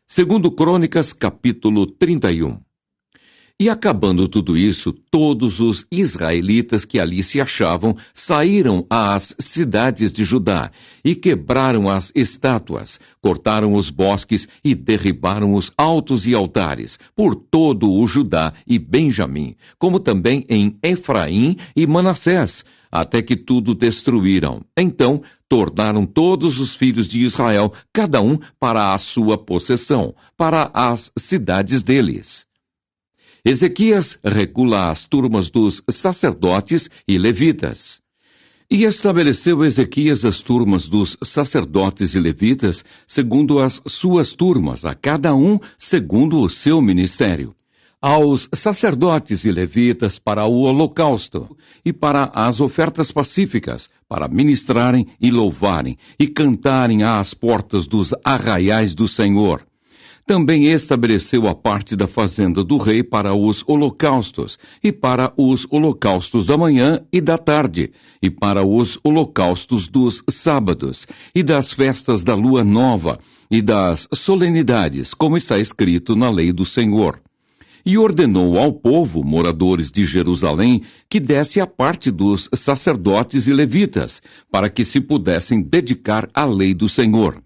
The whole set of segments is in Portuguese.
Segundo Crônicas, capítulo 31. E acabando tudo isso, todos os israelitas que ali se achavam saíram às cidades de Judá e quebraram as estátuas, cortaram os bosques e derribaram os altos e altares por todo o Judá e Benjamim, como também em Efraim e Manassés, até que tudo destruíram. Então tornaram todos os filhos de Israel, cada um para a sua possessão, para as cidades deles. Ezequias regula as turmas dos sacerdotes e levitas. E estabeleceu Ezequias as turmas dos sacerdotes e levitas, segundo as suas turmas, a cada um segundo o seu ministério. Aos sacerdotes e levitas para o holocausto e para as ofertas pacíficas, para ministrarem e louvarem e cantarem às portas dos arraiais do Senhor. Também estabeleceu a parte da fazenda do rei para os holocaustos, e para os holocaustos da manhã e da tarde, e para os holocaustos dos sábados, e das festas da lua nova, e das solenidades, como está escrito na lei do Senhor. E ordenou ao povo, moradores de Jerusalém, que desse a parte dos sacerdotes e levitas, para que se pudessem dedicar à lei do Senhor.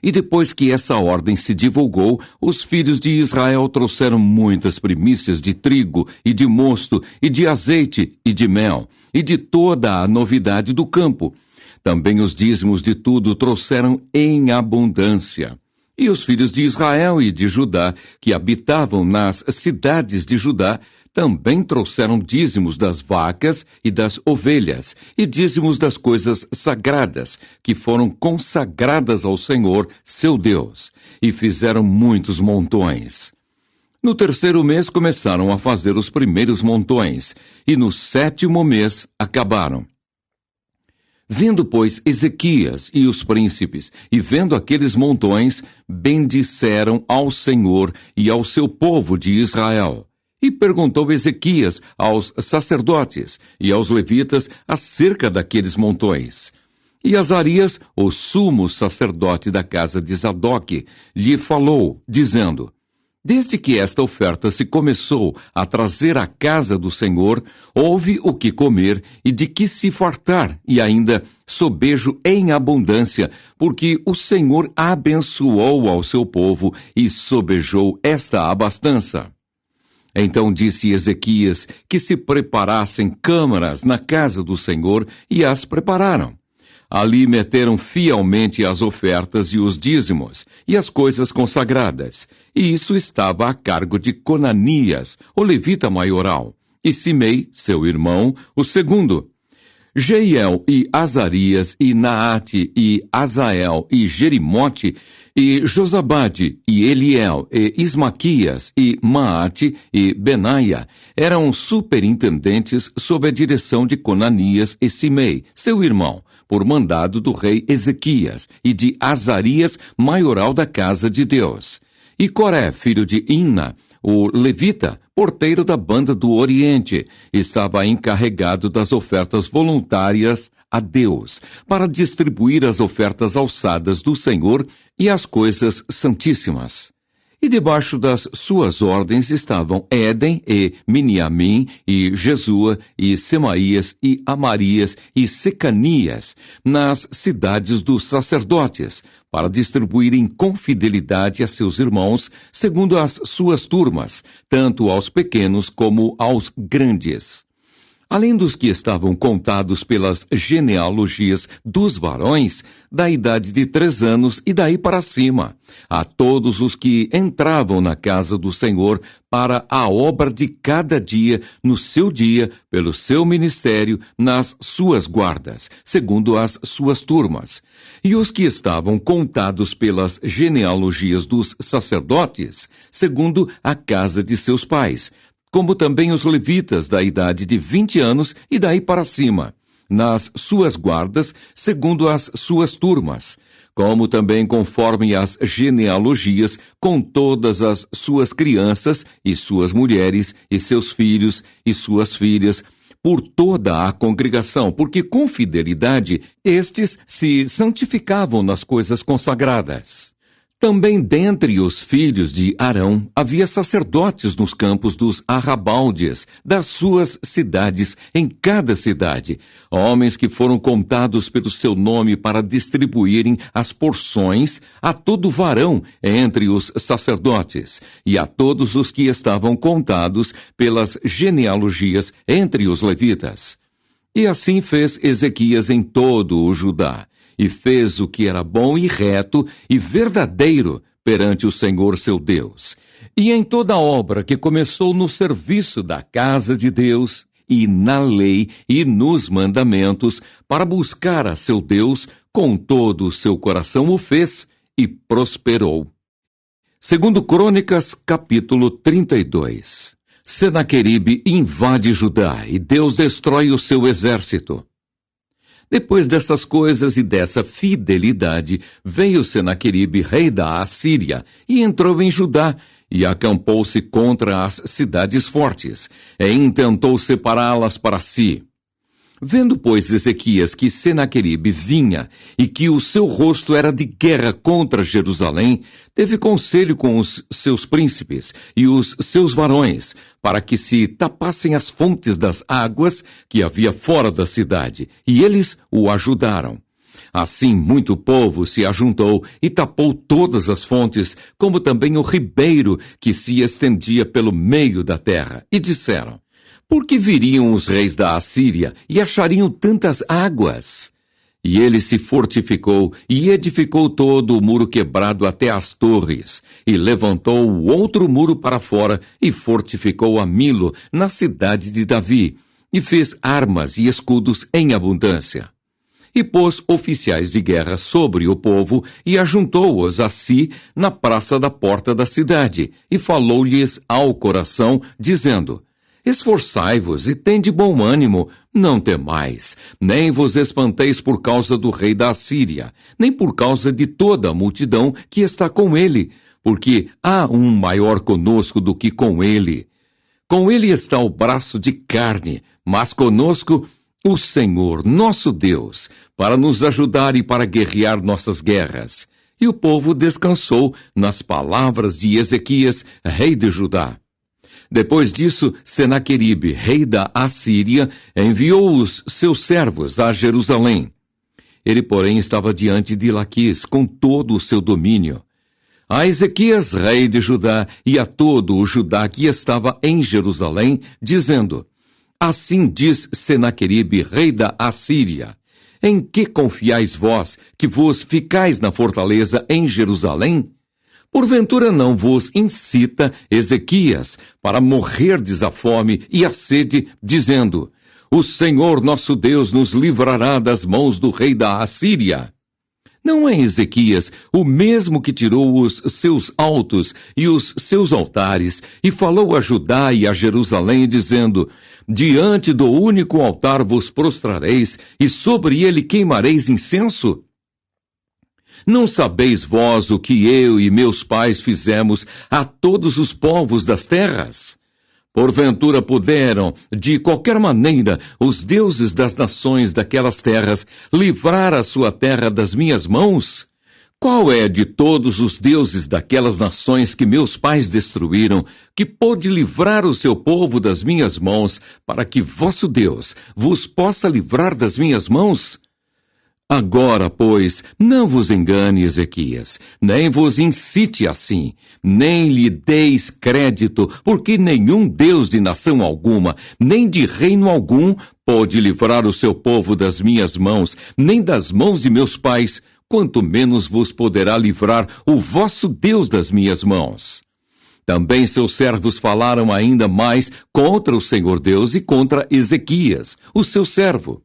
E depois que essa ordem se divulgou, os filhos de Israel trouxeram muitas primícias de trigo, e de mosto, e de azeite, e de mel, e de toda a novidade do campo. Também os dízimos de tudo trouxeram em abundância. E os filhos de Israel e de Judá, que habitavam nas cidades de Judá, também trouxeram dízimos das vacas e das ovelhas, e dízimos das coisas sagradas, que foram consagradas ao Senhor, seu Deus, e fizeram muitos montões. No terceiro mês começaram a fazer os primeiros montões, e no sétimo mês acabaram. Vendo, pois, Ezequias e os príncipes, e vendo aqueles montões, bendisseram ao Senhor e ao seu povo de Israel. E perguntou Ezequias aos sacerdotes e aos levitas acerca daqueles montões. E Azarias, o sumo sacerdote da casa de Zadoque, lhe falou, dizendo: Desde que esta oferta se começou a trazer à casa do Senhor, houve o que comer e de que se fartar, e ainda sobejo em abundância, porque o Senhor abençoou ao seu povo e sobejou esta abastança. Então disse Ezequias que se preparassem câmaras na casa do Senhor, e as prepararam. Ali meteram fielmente as ofertas e os dízimos, e as coisas consagradas, e isso estava a cargo de Conanias, o levita maioral, e Simei, seu irmão, o segundo. Jeiel e Azarias e Naate e Azael e Jerimote e Josabade e Eliel e Ismaquias e Maate e Benaia eram superintendentes sob a direção de Conanias e Simei, seu irmão, por mandado do rei Ezequias e de Azarias, maioral da casa de Deus. E Coré, filho de Inna, o levita, porteiro da banda do Oriente, estava encarregado das ofertas voluntárias a Deus, para distribuir as ofertas alçadas do Senhor e as coisas santíssimas. E debaixo das suas ordens estavam Éden e Miniamim e Jesua e Semaías e Amarias e Secanias, nas cidades dos sacerdotes, para distribuírem com fidelidade a seus irmãos, segundo as suas turmas, tanto aos pequenos como aos grandes. Além dos que estavam contados pelas genealogias dos varões, da idade de 3 anos e daí para cima, a todos os que entravam na casa do Senhor para a obra de cada dia, no seu dia, pelo seu ministério, nas suas guardas, segundo as suas turmas. E os que estavam contados pelas genealogias dos sacerdotes, segundo a casa de seus pais, como também os levitas da idade de 20 anos e daí para cima, nas suas guardas, segundo as suas turmas, como também conforme as genealogias, com todas as suas crianças e suas mulheres e seus filhos e suas filhas, por toda a congregação, porque com fidelidade estes se santificavam nas coisas consagradas. Também dentre os filhos de Arão havia sacerdotes nos campos dos arrabaldes, das suas cidades, em cada cidade, homens que foram contados pelo seu nome para distribuírem as porções a todo varão entre os sacerdotes, e a todos os que estavam contados pelas genealogias entre os levitas. E assim fez Ezequias em todo o Judá, e fez o que era bom e reto e verdadeiro perante o Senhor seu Deus. E em toda a obra que começou no serviço da casa de Deus, e na lei e nos mandamentos, para buscar a seu Deus, com todo o seu coração o fez, e prosperou. Segundo Crônicas, capítulo 32. Senaqueribe invade Judá, e Deus destrói o seu exército. Depois dessas coisas e dessa fidelidade, veio Senaqueribe, rei da Assíria, e entrou em Judá, e acampou-se contra as cidades fortes, e intentou separá-las para si. Vendo, pois, Ezequias que Senaqueribe vinha, e que o seu rosto era de guerra contra Jerusalém, teve conselho com os seus príncipes e os seus varões, para que se tapassem as fontes das águas que havia fora da cidade, e eles o ajudaram. Assim muito povo se ajuntou e tapou todas as fontes, como também o ribeiro que se estendia pelo meio da terra, e disseram: por que viriam os reis da Assíria e achariam tantas águas? E ele se fortificou e edificou todo o muro quebrado até as torres, e levantou o outro muro para fora e fortificou a Milo, na cidade de Davi, e fez armas e escudos em abundância. E pôs oficiais de guerra sobre o povo e ajuntou-os a si na praça da porta da cidade, e falou-lhes ao coração, dizendo: esforçai-vos e tende bom ânimo, não temais, nem vos espanteis por causa do rei da Assíria, nem por causa de toda a multidão que está com ele, porque há um maior conosco do que com ele. Com ele está o braço de carne, mas conosco o Senhor, nosso Deus, para nos ajudar e para guerrear nossas guerras. E o povo descansou nas palavras de Ezequias, rei de Judá. Depois disso, Senaqueribe, rei da Assíria, enviou os seus servos a Jerusalém. Ele, porém, estava diante de Laquis, com todo o seu domínio. A Ezequias, rei de Judá, e a todo o Judá que estava em Jerusalém, dizendo: assim diz Senaqueribe, rei da Assíria: em que confiais vós, que vos ficais na fortaleza em Jerusalém? Porventura não vos incita Ezequias para morrerdes a fome e a sede, dizendo: o Senhor nosso Deus nos livrará das mãos do rei da Assíria? Não é Ezequias o mesmo que tirou os seus altos e os seus altares e falou a Judá e a Jerusalém, dizendo: diante do único altar vos prostrareis e sobre ele queimareis incenso? Não sabeis vós o que eu e meus pais fizemos a todos os povos das terras? Porventura puderam, de qualquer maneira, os deuses das nações daquelas terras livrar a sua terra das minhas mãos? Qual é de todos os deuses daquelas nações que meus pais destruíram, que pôde livrar o seu povo das minhas mãos, para que vosso Deus vos possa livrar das minhas mãos? Agora, pois, não vos engane, Ezequias, nem vos incite assim, nem lhe deis crédito, porque nenhum Deus de nação alguma, nem de reino algum, pode livrar o seu povo das minhas mãos, nem das mãos de meus pais, quanto menos vos poderá livrar o vosso Deus das minhas mãos. Também seus servos falaram ainda mais contra o Senhor Deus e contra Ezequias, o seu servo.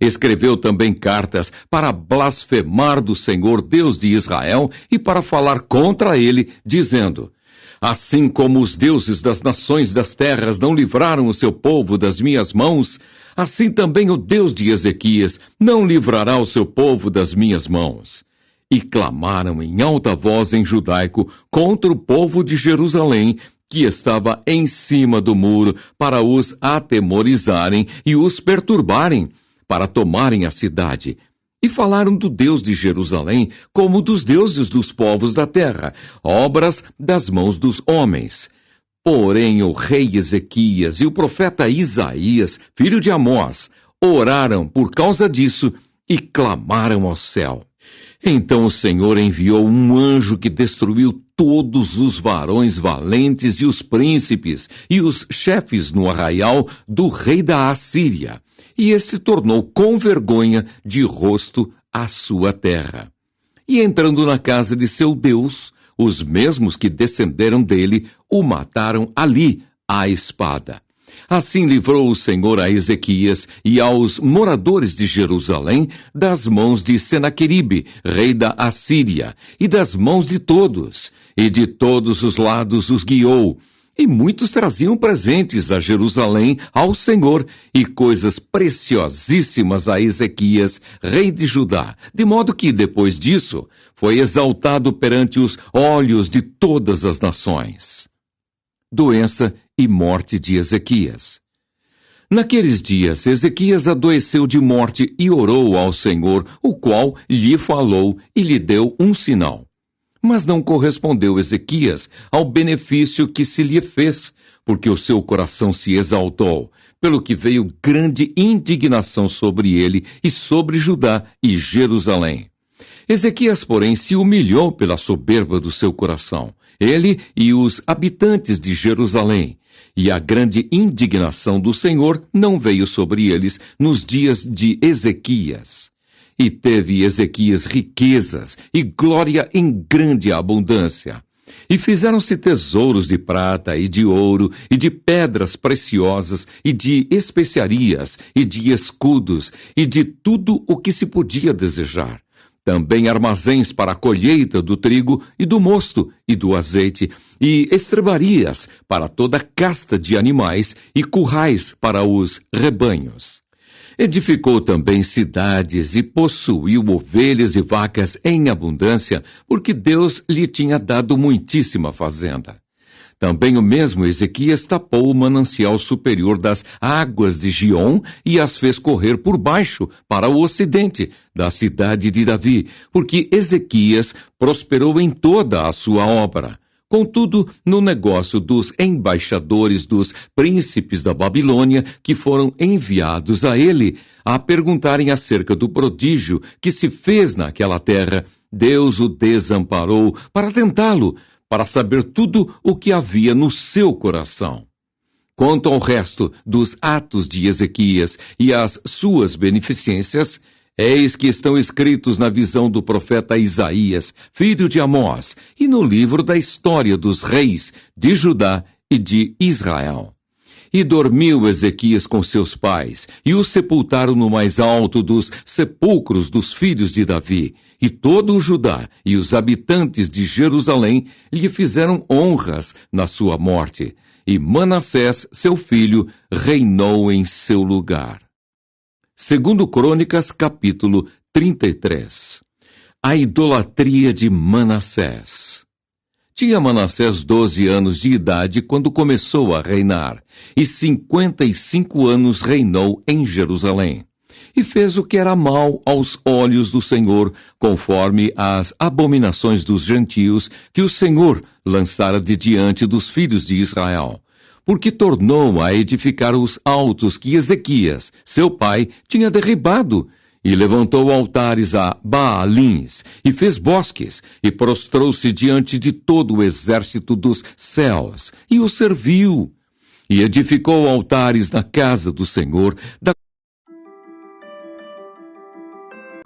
Escreveu também cartas para blasfemar do Senhor Deus de Israel e para falar contra ele, dizendo: assim como os deuses das nações das terras não livraram o seu povo das minhas mãos, assim também o Deus de Ezequias não livrará o seu povo das minhas mãos. E clamaram em alta voz em judaico contra o povo de Jerusalém, que estava em cima do muro, para os atemorizarem e os perturbarem, para tomarem a cidade. E falaram do Deus de Jerusalém como dos deuses dos povos da terra, obras das mãos dos homens. Porém, o rei Ezequias e o profeta Isaías, filho de Amós, oraram por causa disso e clamaram ao céu. Então o Senhor enviou um anjo que destruiu todos os varões valentes e os príncipes e os chefes no arraial do rei da Assíria, e este tornou com vergonha de rosto a sua terra. E entrando na casa de seu Deus, os mesmos que descenderam dele o mataram ali à espada. Assim livrou o Senhor a Ezequias e aos moradores de Jerusalém das mãos de Senaqueribe, rei da Assíria, e das mãos de todos, e de todos os lados os guiou. E muitos traziam presentes a Jerusalém ao Senhor e coisas preciosíssimas a Ezequias, rei de Judá, de modo que, depois disso, foi exaltado perante os olhos de todas as nações. Doença e morte de Ezequias. Naqueles dias, Ezequias adoeceu de morte e orou ao Senhor, o qual lhe falou e lhe deu um sinal. Mas não correspondeu Ezequias ao benefício que se lhe fez, porque o seu coração se exaltou, pelo que veio grande indignação sobre ele e sobre Judá e Jerusalém. Ezequias, porém, se humilhou pela soberba do seu coração, ele e os habitantes de Jerusalém, e a grande indignação do Senhor não veio sobre eles nos dias de Ezequias. E teve Ezequias riquezas e glória em grande abundância. E fizeram-se tesouros de prata e de ouro, e de pedras preciosas, e de especiarias, e de escudos, e de tudo o que se podia desejar. Também armazéns para a colheita do trigo e do mosto e do azeite, e estrebarias para toda casta de animais, e currais para os rebanhos. Edificou também cidades e possuiu ovelhas e vacas em abundância, porque Deus lhe tinha dado muitíssima fazenda. Também o mesmo Ezequias tapou o manancial superior das águas de Giom e as fez correr por baixo para o ocidente da cidade de Davi, porque Ezequias prosperou em toda a sua obra. Contudo, no negócio dos embaixadores dos príncipes da Babilônia, que foram enviados a ele, a perguntarem acerca do prodígio que se fez naquela terra, Deus o desamparou para tentá-lo, para saber tudo o que havia no seu coração. Quanto ao resto dos atos de Ezequias e as suas beneficências, eis que estão escritos na visão do profeta Isaías, filho de Amós, e no livro da história dos reis de Judá e de Israel. E dormiu Ezequias com seus pais, e o sepultaram no mais alto dos sepulcros dos filhos de Davi. E todo o Judá e os habitantes de Jerusalém lhe fizeram honras na sua morte. E Manassés, seu filho, reinou em seu lugar. Segundo Crônicas, capítulo 33. A idolatria de Manassés. Tinha Manassés 12 anos de idade quando começou a reinar, e 55 anos reinou em Jerusalém. E fez o que era mal aos olhos do Senhor, conforme as abominações dos gentios que o Senhor lançara de diante dos filhos de Israel. Porque tornou a edificar os altos que Ezequias, seu pai, tinha derribado, e levantou altares a Baalins, e fez bosques, e prostrou-se diante de todo o exército dos céus, e o serviu. E edificou altares na casa do Senhor, da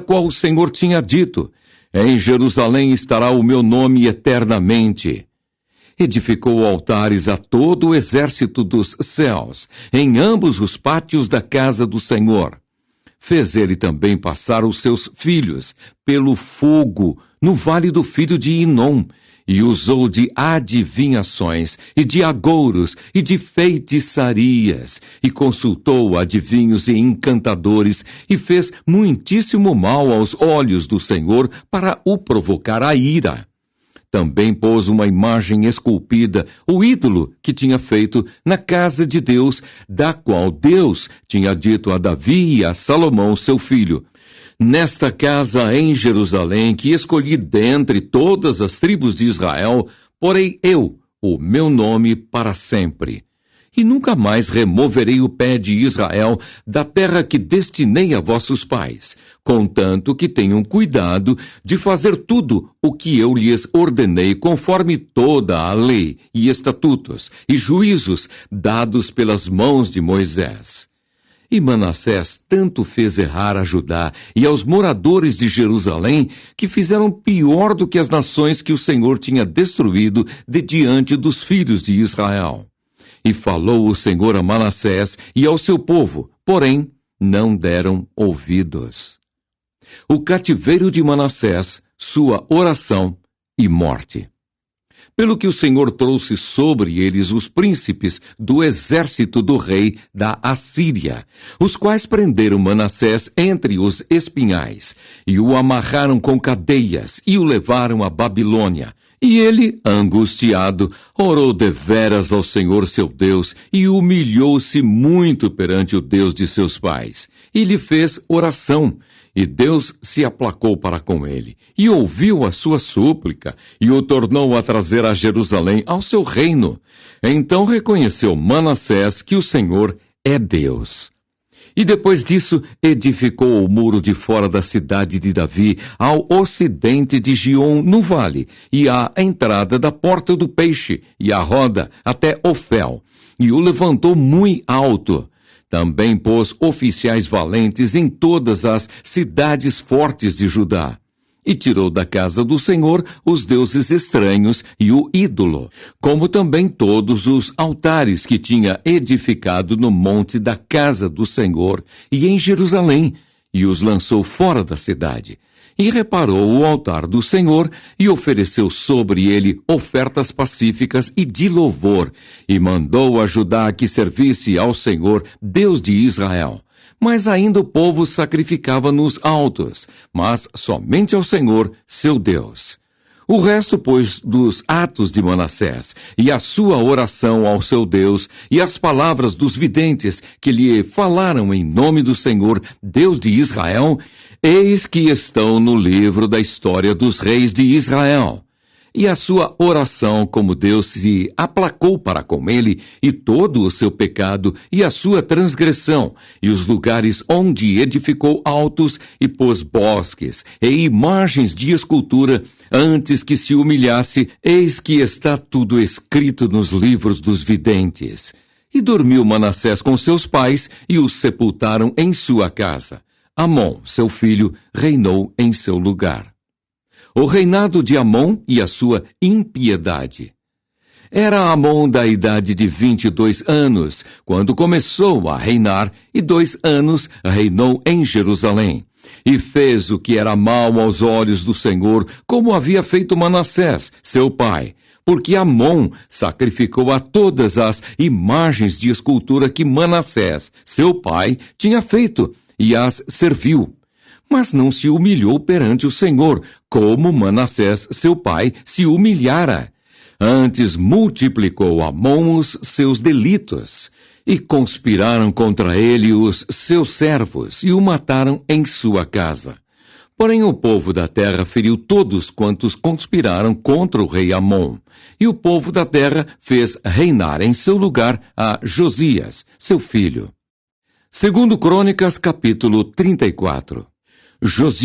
qual o Senhor tinha dito: em Jerusalém estará o meu nome eternamente. Edificou altares a todo o exército dos céus, em ambos os pátios da casa do Senhor. Fez ele também passar os seus filhos pelo fogo no vale do filho de Inom, e usou de adivinhações, e de agouros, e de feitiçarias, e consultou adivinhos e encantadores, e fez muitíssimo mal aos olhos do Senhor para o provocar a ira. Também pôs uma imagem esculpida, o ídolo que tinha feito na casa de Deus, da qual Deus tinha dito a Davi e a Salomão, seu filho: Nesta casa em Jerusalém, que escolhi dentre todas as tribos de Israel, porei eu o meu nome para sempre. E nunca mais removerei o pé de Israel da terra que destinei a vossos pais, contanto que tenham cuidado de fazer tudo o que eu lhes ordenei conforme toda a lei e estatutos e juízos dados pelas mãos de Moisés. E Manassés tanto fez errar a Judá e aos moradores de Jerusalém, que fizeram pior do que as nações que o Senhor tinha destruído de diante dos filhos de Israel. E falou o Senhor a Manassés e ao seu povo, porém não deram ouvidos. O cativeiro de Manassés, sua oração e morte. Pelo que o Senhor trouxe sobre eles os príncipes do exército do rei da Assíria, os quais prenderam Manassés entre os espinhais, e o amarraram com cadeias, e o levaram à Babilônia. E ele, angustiado, orou deveras ao Senhor seu Deus, e humilhou-se muito perante o Deus de seus pais, e lhe fez oração. E Deus se aplacou para com ele, e ouviu a sua súplica, e o tornou a trazer a Jerusalém ao seu reino. Então reconheceu Manassés que o Senhor é Deus. E depois disso, edificou o muro de fora da cidade de Davi, ao ocidente de Gion, no vale, e à entrada da porta do peixe, e a roda até Ofel, e o levantou muito alto. Também pôs oficiais valentes em todas as cidades fortes de Judá. E tirou da casa do Senhor os deuses estranhos e o ídolo, como também todos os altares que tinha edificado no monte da casa do Senhor e em Jerusalém, e os lançou fora da cidade. E reparou o altar do Senhor, e ofereceu sobre ele ofertas pacíficas e de louvor, e mandou a Judá que servisse ao Senhor, Deus de Israel. Mas ainda o povo sacrificava nos altos, mas somente ao Senhor, seu Deus. O resto, pois, dos atos de Manassés, e a sua oração ao seu Deus, e as palavras dos videntes que lhe falaram em nome do Senhor, Deus de Israel, eis que estão no livro da história dos reis de Israel. E a sua oração, como Deus se aplacou para com ele, e todo o seu pecado, e a sua transgressão, e os lugares onde edificou altos, e pôs bosques, e imagens de escultura, antes que se humilhasse, eis que está tudo escrito nos livros dos videntes. E dormiu Manassés com seus pais, e os sepultaram em sua casa. Amon, seu filho, reinou em seu lugar. O reinado de Amon e a sua impiedade. Era Amon da idade de 22 anos, quando começou a reinar, e 2 anos reinou em Jerusalém. E fez o que era mal aos olhos do Senhor, como havia feito Manassés, seu pai, porque Amon sacrificou a todas as imagens de escultura que Manassés, seu pai, tinha feito, e as serviu. Mas não se humilhou perante o Senhor, como Manassés, seu pai, se humilhara. Antes multiplicou Amon os seus delitos, e conspiraram contra ele os seus servos, e o mataram em sua casa. Porém o povo da terra feriu todos quantos conspiraram contra o rei Amon, e o povo da terra fez reinar em seu lugar a Josias, seu filho. Segundo Crônicas, capítulo 34. Josias